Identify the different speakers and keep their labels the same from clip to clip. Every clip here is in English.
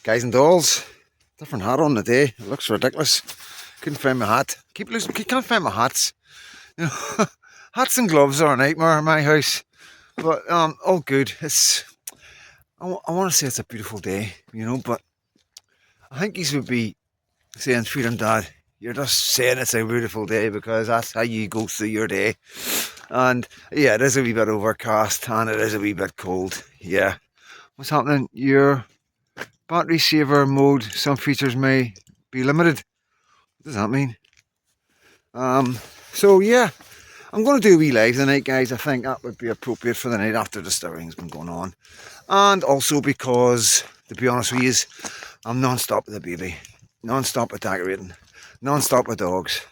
Speaker 1: Guys and dolls, different hat on today. It looks ridiculous. Couldn't find my hat. Can't find my hats. You know, hats and gloves are a nightmare in my house. But all good. I want to say it's a beautiful day, but I think he would be saying, "Freedom, Dad, you're just saying it's a beautiful day because that's how you go through your day." And yeah, it is a wee bit overcast and it is a wee bit cold. Yeah. What's happening? Your battery saver mode, some features may be limited. What does that mean? So yeah, I'm going to do a wee live tonight, guys. I think that would be appropriate for the night after the stirring's been going on. And also because, to be honest with you, I'm non-stop with the baby. Non-stop with decorating. Non-stop with dogs.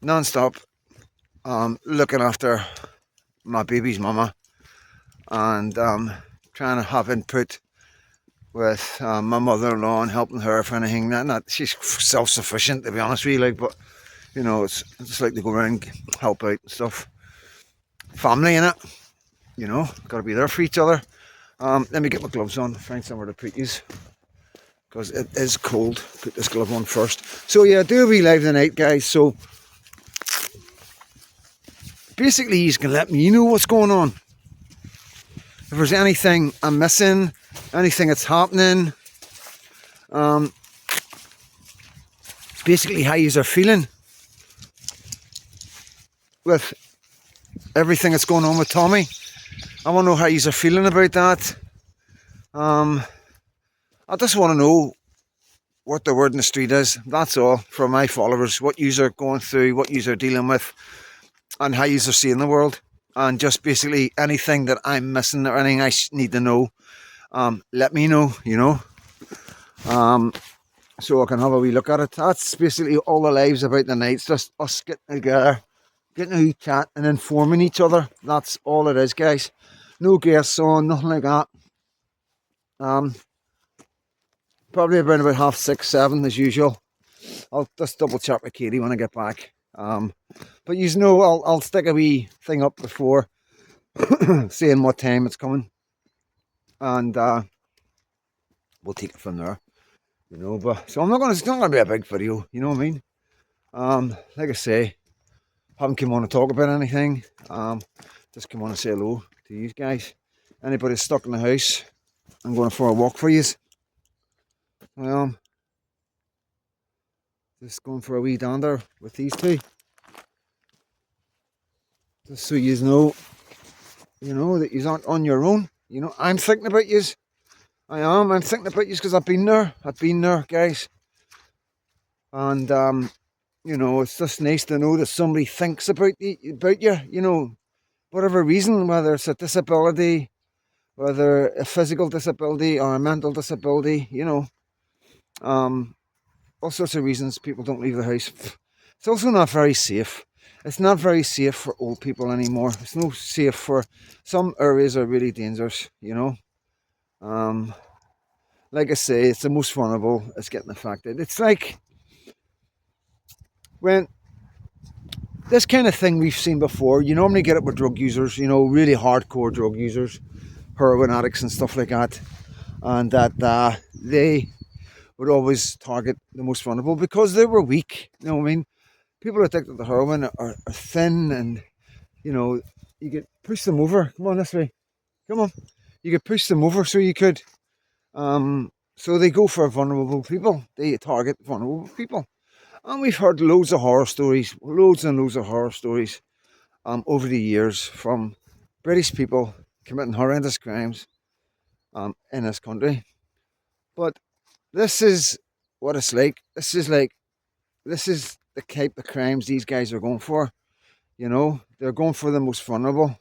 Speaker 1: Non-stop looking after my baby's mama. And trying to have input with my mother-in-law and helping her for anything. Not she's self-sufficient, to be honest with you, but it's just like to go around and help out and stuff. Family in it, got to be there for each other. Let me get my gloves on, find somewhere to put these, because it is cold. Put this glove on first. So yeah, do a wee live tonight, guys. So basically, you can let me know what's going on. If there's anything I'm missing, anything that's happening, basically how you are feeling with everything that's going on with Tommy. I want to know how you are feeling about that. I just want to know what the word in the street is. That's all for my followers. What you are going through, what you are dealing with, and how you are seeing the world. And just basically anything that I'm missing or anything I need to know, let me know, so I can have a wee look at it. That's basically all the lives about the night. It's just us getting together, getting a wee chat and informing each other. That's all it is, guys. No guests on, nothing like that. Probably around about 6:30, 7 as usual. I'll just double check with Katie when I get back. But I'll stick a wee thing up before saying what time it's coming, and we'll take it from there. But so it's not gonna be a big video, you know what I mean? Like I say, haven't come on to talk about anything. Just come on and say hello to you guys. Anybody stuck in the house, I'm going for a walk for you. Just going for a wee dander with these two. Just so you know that you aren't on your own. I'm thinking about you. I'm thinking about you because I've been there, guys. And it's just nice to know that somebody thinks about you, whatever reason, whether it's a disability, whether a physical disability or a mental disability, all sorts of reasons people don't leave the house. It's also not very safe. It's not very safe for old people anymore. It's no safe for some areas are really dangerous, like I say, it's the most vulnerable. It's getting affected. It's like when this kind of thing we've seen before. You normally get it with drug users, really hardcore drug users, heroin addicts and stuff like that, and that they would always target the most vulnerable because they were weak. You know what I mean? People addicted to heroin are thin, and you could push them over. Come on this way. Come on. You could push them over so you could. So they go for vulnerable people. They target vulnerable people. And we've heard loads of horror stories, loads and loads of horror stories over the years from British people committing horrendous crimes in this country. But this is what it's like. This is the type of crimes these guys are going for. They're going for the most vulnerable.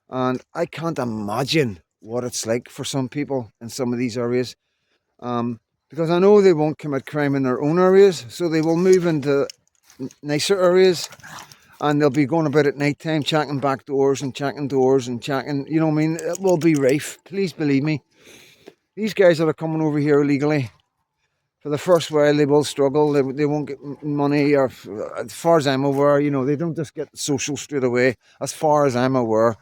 Speaker 1: And I can't imagine what it's like for some people in some of these areas. Because I know they won't commit crime in their own areas, so they will move into nicer areas, and they'll be going about at night time, checking back doors and checking doors and checking, it will be rife. Please believe me. These guys that are coming over here illegally, for the first while, they will struggle. They won't get money, or as far as I'm aware, they don't just get social straight away, as far as I'm aware.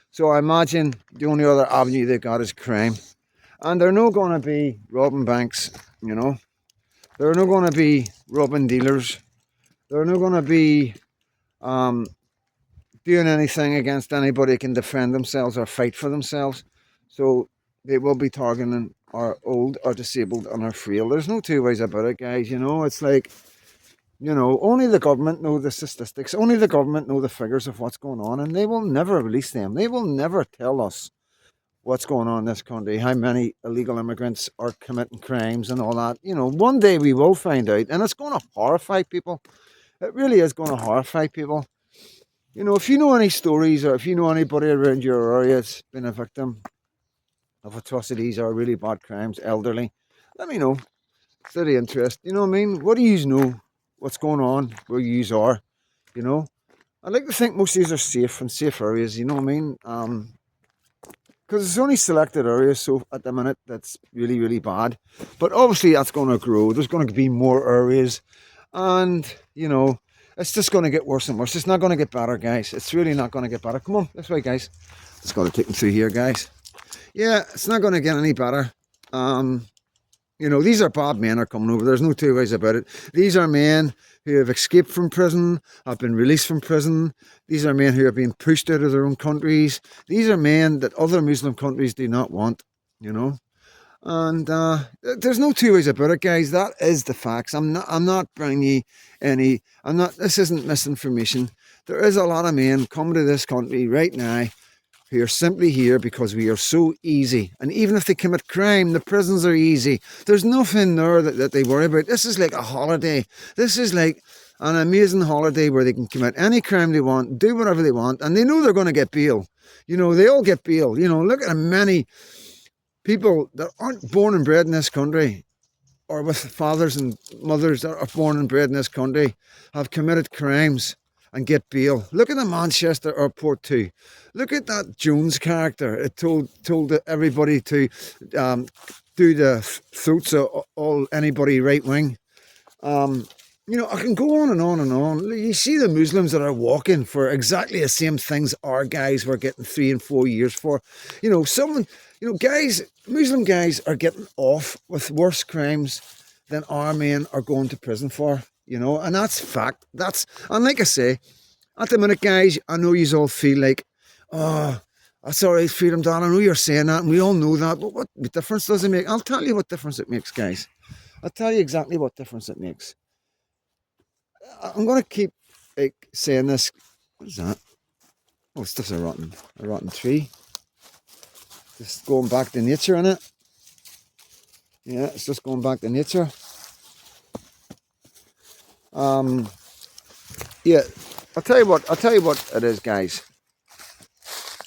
Speaker 1: So I imagine the only other avenue they've got is crime. And they're not going to be robbing banks, you know. They're not going to be robbing dealers. They're not going to be um, doing anything against anybody who can defend themselves or fight for themselves. So they will be targeting our old, our disabled, and our frail. There's no two ways about it, guys. You know, it's like, you know, only the government know the statistics. Only the government know the figures of what's going on, and they will never release them. They will never tell us what's going on in this country, how many illegal immigrants are committing crimes and all that. You know, one day we will find out, and it's going to horrify people. It really is going to horrify people. You know, if you know any stories or if you know anybody around your area that's been a victim of atrocities or really bad crimes, elderly, let me know. It's very interesting. You know what I mean? What do you know? What's going on where you are? You know? I like to think most of these are safe and safe areas, you know what I mean? Because it's only selected areas so at the minute that's really, really bad. But obviously that's going to grow. There's going to be more areas. And, you know, it's just going to get worse and worse. It's not going to get better, guys. It's really not going to get better. Come on, this way, guys. Just got to take them through here, guys. Yeah, it's not going to get any better. You know, these are bad men are coming over. There's no two ways about it. These are men who have escaped from prison, have been released from prison. These are men who are being pushed out of their own countries. These are men that other Muslim countries do not want, you know. And there's no two ways about it, guys. That is the facts. I'm not bringing you any. This isn't misinformation. There is a lot of men coming to this country right now who are simply here because we are so easy. And even if they commit crime, the prisons are easy. There's nothing there that they worry about. This is like a holiday. This is like an amazing holiday where they can commit any crime they want, do whatever they want, and they know they're going to get bail. You know, they all get bail. You know, look at how many people that aren't born and bred in this country or with fathers and mothers that are born and bred in this country have committed crimes and get bail. Look at the Manchester airport too. Look at that Jones character. It told everybody to do the throats of anybody right wing. You know, I can go on and on and on. You see the Muslims that are walking for exactly the same things our guys were getting 3 and 4 years for. You know, guys, Muslim guys are getting off with worse crimes than our men are going to prison for. You know, and that's fact. And like I say, at the minute, guys, I know you all feel like, oh, that's all right, Freedom Dan. I know you're saying that, and we all know that. But what difference does it make? I'll tell you what difference it makes, guys. I'll tell you exactly what difference it makes. I'm going to keep saying this. What is that? Oh, it's just a rotten tree. Just going back to nature, innit? Yeah, it's just going back to nature. Yeah, I'll tell you what it is, guys.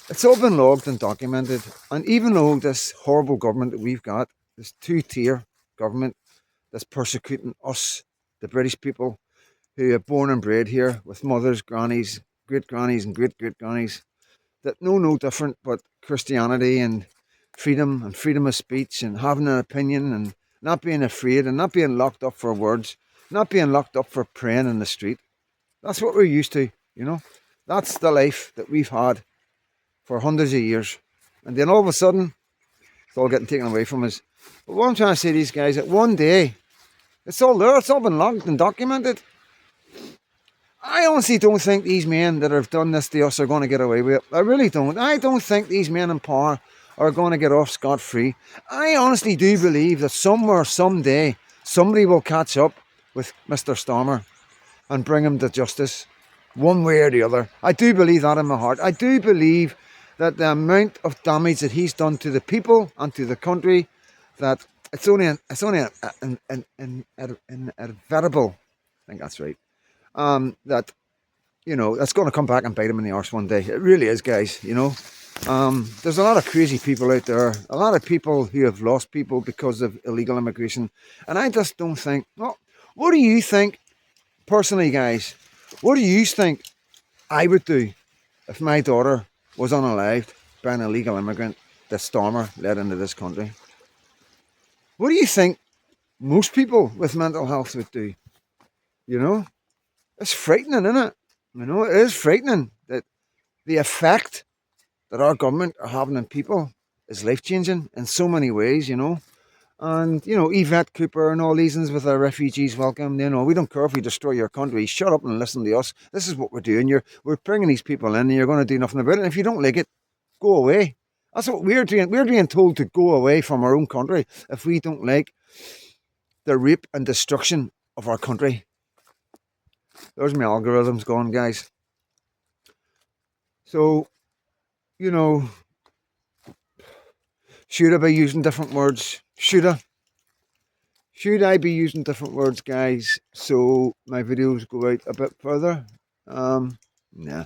Speaker 1: It's all been logged and documented. And even though this horrible government that we've got, this two-tier government that's persecuting us, the British people, who are born and bred here with mothers, grannies, great-grannies and great-great-grannies, that know no different but Christianity and freedom of speech and having an opinion and not being afraid and not being locked up for words, not being locked up for praying in the street. That's what we're used to, you know. That's the life that we've had for hundreds of years. And then all of a sudden, it's all getting taken away from us. But what I'm trying to say to these guys, that one day, it's all there, it's all been logged and documented. I honestly don't think these men that have done this to us are going to get away with it. I really don't. I don't think these men in power are going to get off scot-free. I honestly do believe that somewhere, someday, somebody will catch up with Mr. Starmer and bring him to justice, one way or the other. I do believe that in my heart. I do believe that the amount of damage that he's done to the people and to the country, that it's only inevitable. I think that's right. That, you know, that's going to come back and bite him in the arse one day. It really is, guys. You know, there's a lot of crazy people out there. A lot of people who have lost people because of illegal immigration, and I just don't think. Well, what do you think? Personally, guys, what do you think I would do if my daughter was unalived by an illegal immigrant that Starmer led into this country? What do you think most people with mental health would do? You know, it's frightening, isn't it? You know, it is frightening that the effect that our government are having on people is life changing in so many ways, you know. And, you know, Yvette Cooper and all these ones with our refugees welcome, you know, we don't care if we destroy your country. Shut up and listen to us. This is what we're doing. We're bringing these people in and you're going to do nothing about it. And if you don't like it, go away. That's what we're doing. We're being told to go away from our own country if we don't like the rape and destruction of our country. There's my algorithms going, guys. So, you know, should I be using different words? Should I? Should I be using different words, guys, so my videos go out a bit further? Nah,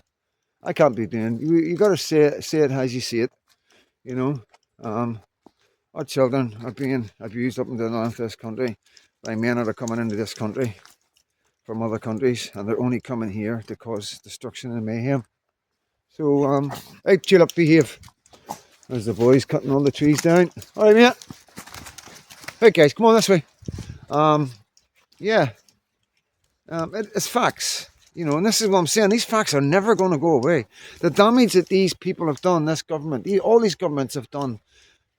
Speaker 1: I can't be doing. You got to say it as you see it. You know, our children are being abused up and down of this country by men that are coming into this country from other countries, and they're only coming here to cause destruction and mayhem. So, hey, chill up, behave. There's the boys cutting all the trees down. All right, mate. Hey, guys, come on this way. Yeah, it's facts, you know, and this is what I'm saying. These facts are never going to go away. The damage that these people have done, this government, all these governments have done,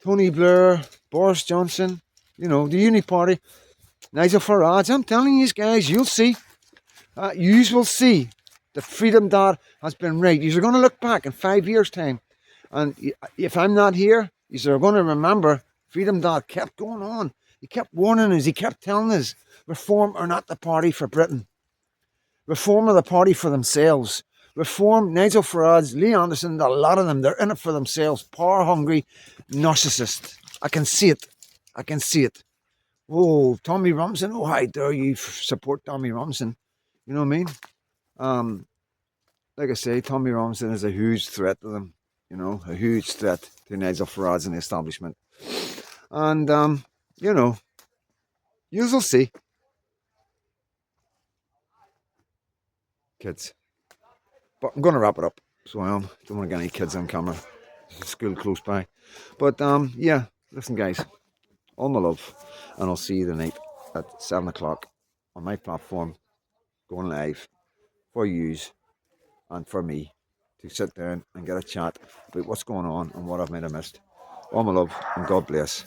Speaker 1: Tony Blair, Boris Johnson, you know, the Uni Party, Nigel Farage, I'm telling you guys, you'll see. You will see the freedom that has been right. You're going to look back in 5 years' time, and if I'm not here, you're going to remember Freedom Dad kept going on. He kept warning us. He kept telling us, Reform are not the party for Britain. Reform are the party for themselves. Reform, Nigel Farage, Lee Anderson, a lot of them, they're in it for themselves. Power-hungry narcissists. I can see it. I can see it. Oh, Tommy Robinson. Oh, how dare you support Tommy Robinson. You know what I mean? Like I say, Tommy Robinson is a huge threat to them. You know, a huge threat to Nigel Farage and the establishment. And, you know, you'll see. Kids. But I'm going to wrap it up. So I don't want to get any kids on camera. There's a school close by. But, yeah, listen, guys. All my love. And I'll see you tonight at 7 o'clock on my platform, going live for yous and for me to sit down and get a chat about what's going on and what I might have missed. All my love and God bless.